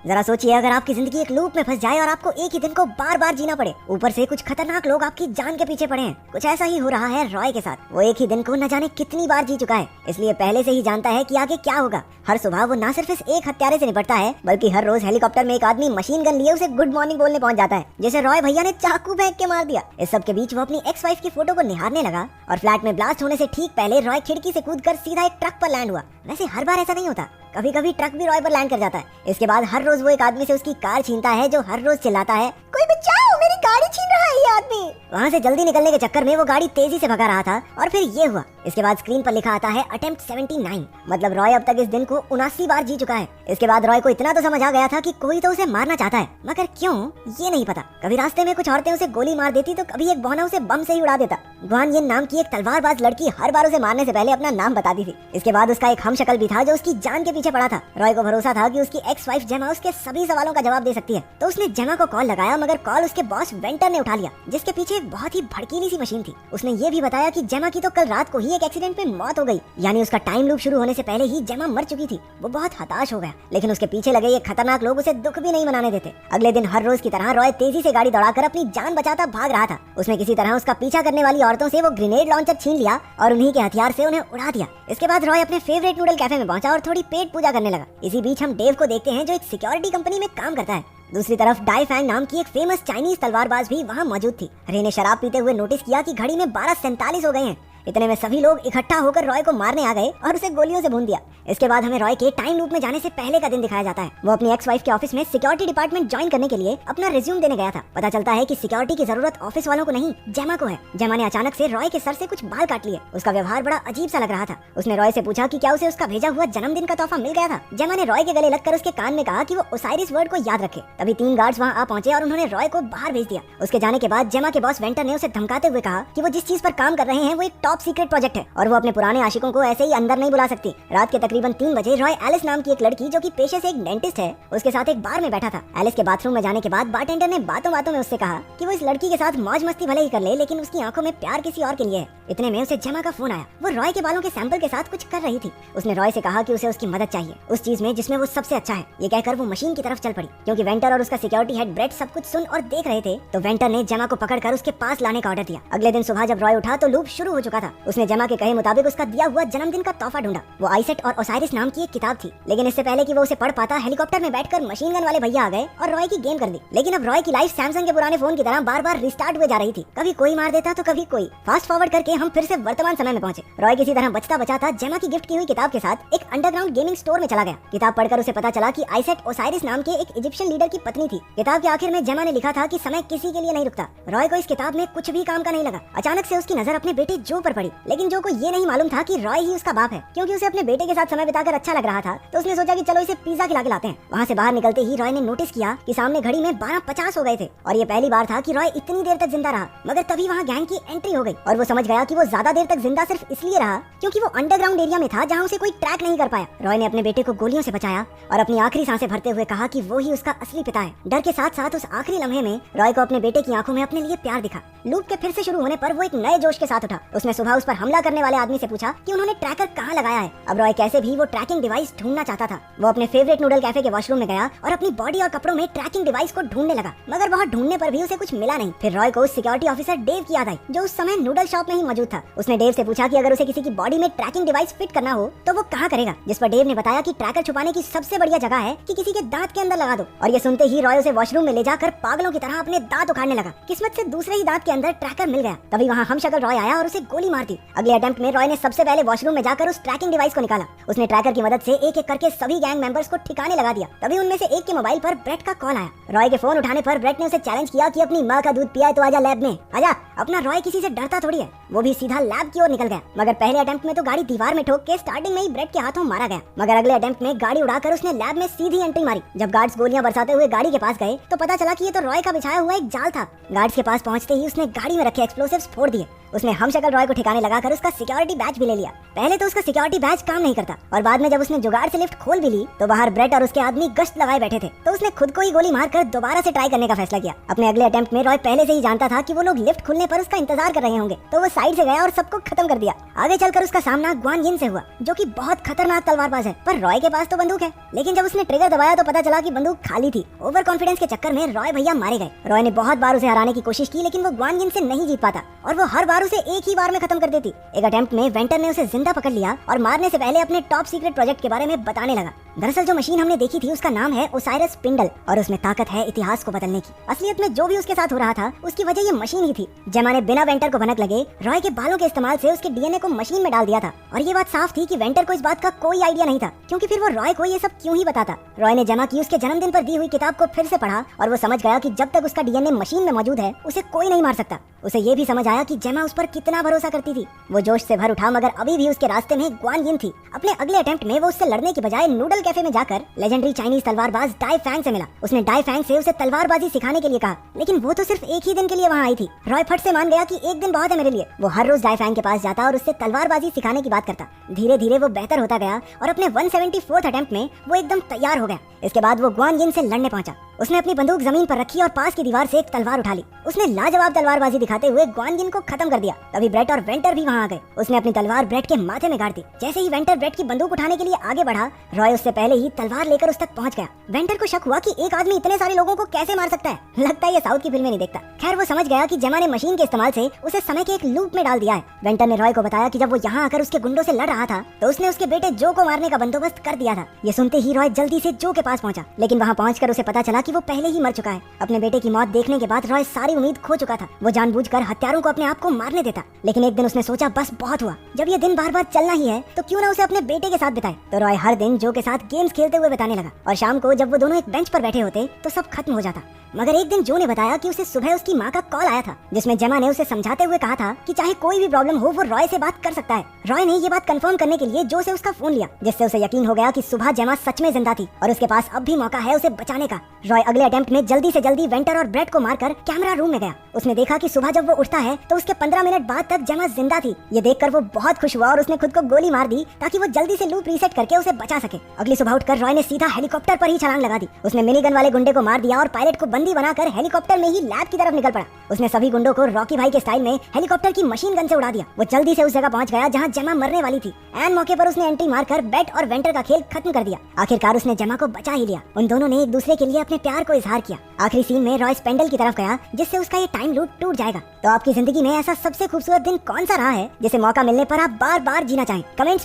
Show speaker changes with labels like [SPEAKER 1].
[SPEAKER 1] जरा सोचिए, अगर आपकी जिंदगी एक लूप में फंस जाए और आपको एक ही दिन को बार बार जीना पड़े, ऊपर से कुछ खतरनाक लोग आपकी जान के पीछे पड़े हैं। कुछ ऐसा ही हो रहा है रॉय के साथ। वो एक ही दिन को न जाने कितनी बार जी चुका है, इसलिए पहले से ही जानता है कि आगे क्या होगा। हर सुबह वो न सिर्फ इस एक हत्यारे से निपटता है, बल्कि हर रोज हेलीकॉप्टर में एक आदमी मशीन गन लिए उसे गुड मॉर्निंग बोलने पहुंच जाता है, जैसे रॉय भैया ने चाकू फेंक के मार दिया। इस सब के बीच वो अपनी एक्स वाइफ की फोटो को निहारने लगा और फ्लैट में ब्लास्ट होने से ठीक पहले रॉय खिड़की से कूदकर सीधा एक ट्रक पर लैंड हुआ। वैसे हर बार ऐसा नहीं होता, कभी कभी ट्रक भी रॉय पर लैंड कर जाता है। इसके बाद हर रोज वो एक आदमी से उसकी कार छीनता है, जो हर रोज चिल्लाता है, कोई बचाओ, मेरी गाड़ी छीन रहा है ये आदमी। वहाँ से जल्दी निकलने के चक्कर में वो गाड़ी तेजी से भगा रहा था और फिर ये हुआ। इसके बाद स्क्रीन पर लिखा आता है अटेम्प्ट 79, मतलब रॉय अब तक इस दिन को 79 बार जी चुका है। इसके बाद रॉय को इतना तो समझ आ गया था कि कोई तो उसे मारना चाहता है, मगर क्यों ये नहीं पता। कभी रास्ते में कुछ औरतें उसे गोली मार देती तो कभी एक बौना उसे बम से ही उड़ा देता। ग्वान येन नाम की एक तलवारबाज लड़की हर बार उसे मारने से पहले अपना नाम बताती थी। इसके बाद उसका एक हमशक्ल भी था जो उसकी जान के पीछे पड़ा था। रॉय को भरोसा था कि उसकी एक्स वाइफ जेमा उसके सभी सवालों का जवाब दे सकती है, तो उसने जेमा को कॉल लगाया, मगर कॉल उसके बॉस वेंटर ने उठा लिया, जिसके पीछे एक बहुत ही भड़कीली सी मशीन थी। उसने ये भी बताया कि जेमा की तो कल रात को ही एक एक्सीडेंट में मौत हो गई, यानी उसका टाइम लूप शुरू होने से पहले ही जेमा मर चुकी थी। वो बहुत हताश हो गया, लेकिन उसके पीछे लगे ये खतरनाक लोग उसे दुख भी नहीं मनाने देते। अगले दिन हर रोज की तरह रॉय तेजी से गाड़ी दौड़ाकर अपनी जान बचाता भाग रहा था। उसने किसी तरह उसका पीछा करने वाली औरतों से वो ग्रेनेड लॉन्चर छीन लिया और उन्हीं के हथियार से उन्हें उड़ा दिया। इसके बाद रॉय अपने फेवरेट नूडल कैफे में पहुंचा और थोड़ी पेट पूजा करने लगा। इसी बीच हम डेव को देखते हैं, जो एक सिक्योरिटी कंपनी में काम करता है। दूसरी तरफ डाई फैंग नाम की एक फेमस चाइनीज तलवारबाज भी वहाँ मौजूद थी। रे ने शराब पीते हुए नोटिस किया कि घड़ी में 12:47 हो गए हैं। इतने में सभी लोग इकट्ठा होकर रॉय को मारने आ गए और उसे गोलियों से भून दिया। इसके बाद हमें रॉय के टाइम लूप में जाने से पहले का दिन दिखाया जाता है। वो अपनी एक्स वाइफ के ऑफिस में सिक्योरिटी डिपार्टमेंट ज्वाइन करने के लिए अपना रिज्यूम देने गया था। पता चलता है कि सिक्योरिटी की जरूरत ऑफिस वालों को नहीं, जेमा को है। जेमा ने अचानक से रॉय के सर से कुछ बाल काट लिए। उसका व्यवहार बड़ा अजीब सा लग रहा था। उसने रॉय से पूछा कि क्या उसे उसका भेजा हुआ जन्मदिन का तोहफा मिल गया था। जेमा ने रॉय के गले लगकर उसके कान में कहा कि वो ओसाइरिस वर्ड को याद रखे। तभी 3 गार्ड्स वहाँ आ पहुंचे और उन्होंने रॉय को बाहर भेज दिया। उसके जाने के बाद जेमा के बॉस वेंटर ने उसे धमकाते हुए कहा कि वो जिस चीज पर काम कर रहे हैं वो एक टॉप सीक्रेट प्रोजेक्ट है और वो अपने पुराने आशिकों को ऐसे ही अंदर नहीं बुला सकती। रात के तकरीबन 3 बजे रॉय एलिस नाम की एक लड़की, जो कि पेशे से एक डेंटिस्ट है, उसके साथ एक बार में बैठा था। एलिस के बाथरूम में जाने के बाद बारटेंडर ने बातों बातों में उससे कहा कि वो इस लड़की के साथ मौज मस्ती भले ही कर ले, लेकिन उसकी आंखों में प्यार किसी और के लिए है। इतने में उसे जेमा का फोन आया। वो रॉय के बालों के सैंपल के साथ कुछ कर रही थी। उसने रॉय से कहा कि उसे उसकी मदद चाहिए उस चीज में जिसमें वो सबसे अच्छा है। ये कहकर वो मशीन की तरफ चल पड़ी। क्योंकि वेंटर और उसका सिक्योरिटी हेड ब्रेट सब कुछ सुन और देख रहे थे, तो वेंटर ने जेमा को पकड़कर उसके पास लाने का ऑर्डर दिया। अगले दिन सुबह जब रॉय उठा तो लूप शुरू हो चुका था। उसने जेमा के कहे मुताबिक उसका दिया हुआ जन्मदिन का तोहफा ढूंढा। वो आइसेट और ओसाइरिस नाम की एक किताब थी, लेकिन इससे पहले कि वो उसे पढ़ पाता, हेलीकॉप्टर में बैठकर मशीन गन वाले भैया आ गए और रॉय की गेम कर दी। लेकिन अब रॉय की लाइफ सैमसंग के पुराने फोन की तरह बार बार रिस्टार्ट हुए जा रही थी। कभी कोई मार देता तो कभी कोई। फास्ट फॉरवर्ड करके हम फिर से वर्तमान समय में पहुंचे। रॉय किसी तरह बचता बचाता जेमा की गिफ्ट की हुई किताब के साथ एक अंडरग्राउंड गेमिंग स्टोर में चला गया। किताब पढ़कर उसे पता चला कि आइसेट ओसाइरिस नाम के एक इजिप्शियन लीडर की पत्नी थी। किताब के आखिर में जेमा ने लिखा था कि समय किसी के लिए नहीं रुकता। रॉय को इस किताब में कुछ भी काम का नहीं लगा। अचानक से उसकी नजर अपने बेटे जो पर पड़ी, लेकिन जो को ये नहीं मालूम था कि रॉय ही उसका बाप है। क्योंकि उसे अपने बेटे के साथ समय बिताकर अच्छा लग रहा था, तो उसने सोचा कि चलो इसे पिज्जा खिला के लाते हैं। वहाँ से बाहर निकलते ही रॉय ने नोटिस किया कि सामने घड़ी में 12:50 हो गए थे और ये पहली बार था कि रॉय इतनी देर तक जिंदा रहा। मगर तभी वहाँ गैंग की एंट्री हो गई और वो समझ गया कि वो ज्यादा देर तक जिंदा सिर्फ इसलिए रहा क्योंकि वो अंडरग्राउंड एरिया में था जहाँ उसे कोई ट्रैक नहीं कर पाया। रॉय ने अपने बेटे को गोलियों से बचाया और अपनी आखिरी सांसें भरते हुए कहा कि वो ही उसका असली पिता है। डर के साथ साथ उस आखिरी लम्हे में रॉय को अपने बेटे की आंखों में अपने लिए प्यार दिखा। लूप के फिर से शुरू होने पर वो एक नए जोश के साथ उठा। उसने सुबह उस पर हमला करने वाले आदमी से पूछा कि उन्होंने ट्रैकर कहाँ लगाया है। अब रॉय कैसे भी वो ट्रैकिंग डिवाइस ढूंढना चाहता था। वो अपने फेवरेट नूडल कैफे के वॉशरूम में गया और अपनी बॉडी और कपड़ों में ट्रैकिंग डिवाइस को ढूंढने लगा, मगर वहाँ ढूंढने पर भी उसे कुछ मिला नहीं। फिर रॉय को उस सिक्योरिटी ऑफिसर डेव की याद आई, जो उस समय नूडल शॉप में ही मौजूद था। उसने डेव से पूछा कि अगर उसे किसी की बॉडी में ट्रैकिंग डिवाइस फिट करना हो तो वो कहाँ करेगा, जिस पर डेव ने बताया कि ट्रैकर छुपाने की सबसे बढ़िया जगह है कि किसी के दांत के अंदर लगा दो। और ये सुनते ही रॉय उसे वॉशरूम में ले जाकर पागलों की तरह अपने दांत उखाड़ने लगा। किस्मत से दूसरे ही दांत के अंदर ट्रैकर मिल गया। तभी वहाँ हमशक्ल रॉय आया और उसे गोली मार दी। अगले अटेम्प्ट में रॉय ने सबसे पहले वॉशरूम में जाकर उस ट्रैकिंग डिवाइस को निकाला। उसने ट्रैकर की मदद से एक एक करके सभी गैंग मेंबर्स को ठिकाने लगा दिया। तभी उनमें से एक के मोबाइल पर ब्रेट का कॉल आया। रॉय के फोन उठाने पर ब्रेट ने उसे चैलेंज किया कि अपनी माँ का दूध पिया है तो आजा लैब में, आजा। अपना रॉय किसी से डरता थोड़ी है। वो भी सीधा लैब की ओर निकल गया। मगर पहले अटेम्प्ट में तो गाड़ी दीवार में ठोक के स्टार्टिंग में ही ब्रेट के हाथों मारा गया, मगर अगले अटेम्प्ट में गाड़ी उड़ाकर उसने लैब में सीधी एंट्री मारी। जब गार्ड्स गोलियां बरसाते हुए गाड़ी के पास गए तो पता चला कि ये तो रॉय का बिछाया हुआ एक जाल था। गार्ड्स के पास पहुंचते ही उसने गाड़ी में रखे एक्सप्लोसिव्स फोड़ दिए। उसने हमशक्ल रॉय को ठिकाने लगाकर उसका सिक्योरिटी बैज भी ले लिया। पहले तो उसका सिक्योरिटी बैज काम नहीं करता और बाद में जब उसने जुगाड़ से लिफ्ट खोल भी ली तो बाहर ब्रेट और उसके आदमी गश्त लगाए बैठे थे, तो उसने खुद को ही गोली मारकर दोबारा से ट्राई करने का फैसला किया। अपने अगले अटेम्प्ट में रॉय पहले से ही जानता था कि वो लोग लिफ्ट खुलने मिलने पर उसका इंतजार कर रहे होंगे, तो वो साइड से गया और सबको खत्म कर दिया। आगे चलकर उसका सामना ग्वान यिन से हुआ, जो कि बहुत खतरनाक तलवारबाज है, पर रॉय के पास तो बंदूक है। लेकिन जब उसने ट्रिगर दबाया तो पता चला कि बंदूक खाली थी। ओवर कॉन्फिडेंस के चक्कर में रॉय भैया मारे गए। रॉय ने बहुत बार उसे हराने की कोशिश की, लेकिन वो ग्वान यिन से नहीं जीत पाता और वो हर बार उसे एक ही बार में खत्म कर देती। एक अटेम्प्ट में वेंटर ने उसे जिंदा पकड़ लिया और मारने से पहले अपने टॉप सीक्रेट प्रोजेक्ट के बारे में बताने लगा। दरअसल जो मशीन हमने देखी थी उसका नाम है ओसाइरस स्पिंडल और उसमें ताकत है इतिहास को बदलने की। असलियत में जो भी उसके साथ हो रहा था उसकी वजह ये मशीन ही थी। जेमा ने बिना वेंटर को भनक लगे रॉय के बालों के इस्तेमाल से उसके डीएनए को मशीन में डाल दिया था और ये बात साफ थी कि वेंटर को इस बात का कोई आइडिया नहीं था, क्योंकि फिर वो रॉय को ये सब क्यों ही बताता। रॉय ने जेमा की उसके जन्मदिन पर दी हुई किताब को फिर से पढ़ा और वो समझ गया कि जब तक उसका डीएनए मशीन में मौजूद है उसे कोई नहीं मार सकता। उसे ये भी समझ आया कि जेमा उस पर कितना भरोसा करती थी। वो जोश से भर उठा, मगर अभी भी उसके रास्ते में ग्वान यिन थी। अपने अगले अटेम्प्ट में वो उससे लड़ने की बजाय नूडल कैफे में जाकर लेजेंडरी चाइनीज तलवारबाज डाई फैंग से मिला। उसने डाई फैंग से उसे तलवारबाजी सिखाने के लिए कहा, लेकिन वो तो सिर्फ एक ही दिन के लिए वहाँ आई थी। रॉय फट से मान गया कि एक दिन बहुत है मेरे लिए। वो हर रोज डाई फैंग के पास जाता और उससे तलवारबाजी सिखाने की बात करता। धीरे धीरे वो बेहतर होता गया और अपने 174th अटेम्प्ट में वो एकदम तैयार हो गया। इसके बाद वो ग्वान यिन से लड़ने पहुंचा। उसने अपनी बंदूक जमीन पर रखी और पास की दीवार से एक तलवार उठा ली। उसने लाजवाब तलवारबाजी दिखाते हुए ग्वान यिन को खत्म कर दिया। तभी ब्रेट और वेंटर भी वहाँ आ गए। उसने अपनी तलवार ब्रेट के माथे में गाड़ दी। जैसे ही वेंटर ब्रेट की बंदूक उठाने के लिए आगे बढ़ा, रॉय उससे पहले ही तलवार लेकर उस तक पहुंच गया। वेंटर को शक हुआ कि एक आदमी इतने सारे लोगों को कैसे मार सकता है। लगता है ये साउथ की फिल्में नहीं देखता। खैर वो समझ गया कि जेमा ने मशीन के इस्तेमाल से उसे समय के एक लूप में डाल दिया है। वेंटर ने रॉय को बताया कि जब वो यहाँ आकर उसके गुंडों से लड़ रहा था तो उसने उसके बेटे जो को मारने का बंदोबस्त कर दिया था। ये सुनते ही रॉय जल्दी से जो के पास पहुंचा, लेकिन वहाँ पहुंचकर उसे पता चला कि वो पहले ही मर चुका है। अपने बेटे की मौत देखने के बाद रॉय सारी उम्मीद खो चुका था। वो जानबूझकर हत्यारों को अपने आप को मारने देता, लेकिन एक दिन उसने सोचा बस बहुत हुआ। जब ये दिन बार बार चलना ही है तो क्यों ना उसे अपने बेटे के साथ बिताए। तो रॉय हर दिन जो के साथ गेम्स खेलते हुए बिताने लगा और शाम को जब वो दोनों एक बेंच पर बैठे होते तो सब खत्म हो जाता। मगर एक दिन जो ने बताया कि उसे सुबह उसकी माँ का कॉल आया था, जिसमें जेमा ने उसे समझाते हुए कहा था कि चाहे कोई भी प्रॉब्लम हो वो रॉय से बात कर सकता है। रॉय ने ये बात कंफर्म करने के लिए जो से उसका फोन लिया, जिससे उसे यकीन हो गया कि सुबह जेमा सच में जिंदा थी और उसके पास अब भी मौका है उसे बचाने का। रॉय अगले अटेम्प्ट में जल्दी से जल्दी वेंटर और ब्रेट को मारकर कैमरा रूम में गया। उसने देखा कि सुबह जब वो उठता है तो उसके 15 मिनट बाद तक जेमा जिंदा थी। ये देखकर वो बहुत खुश हुआ और उसने खुद को गोली मार दी ताकि वो जल्दी से लूप रीसेट करके उसे बचा सके। अगली सुबह उठकर रॉय ने सीधा हेलीकॉप्टर पर ही छलांग लगा दी। उसने मिनीगन वाले गुंडे को मार दिया और पायलट को बंदी बनाकर हेलीकॉप्टर में ही लैब की तरफ निकल पड़ा। उसने सभी गुंडों को रॉकी भाई के स्टाइल में हेलीकॉप्टर की मशीन गन से उड़ा दिया। वो जल्दी से उस जगह पहुंच गया जहां जेमा मरने वाली थी। एन मौके पर उसने एंट्री मारकर बेट और वेंटर का खेल खत्म कर दिया। आखिरकार उसने जेमा को बचा ही लिया। उन दोनों ने एक दूसरे के लिए अपने प्यार को इजहार किया। आखिरी सीन में रॉय स्पेंडल की तरफ गया, जिससे उसका ये टाइम लूप टूट जाएगा। तो आपकी जिंदगी में ऐसा सबसे खूबसूरत दिन कौन सा रहा है जिसे मौका मिलने पर आप बार बार जीना चाहें? कमेंट्स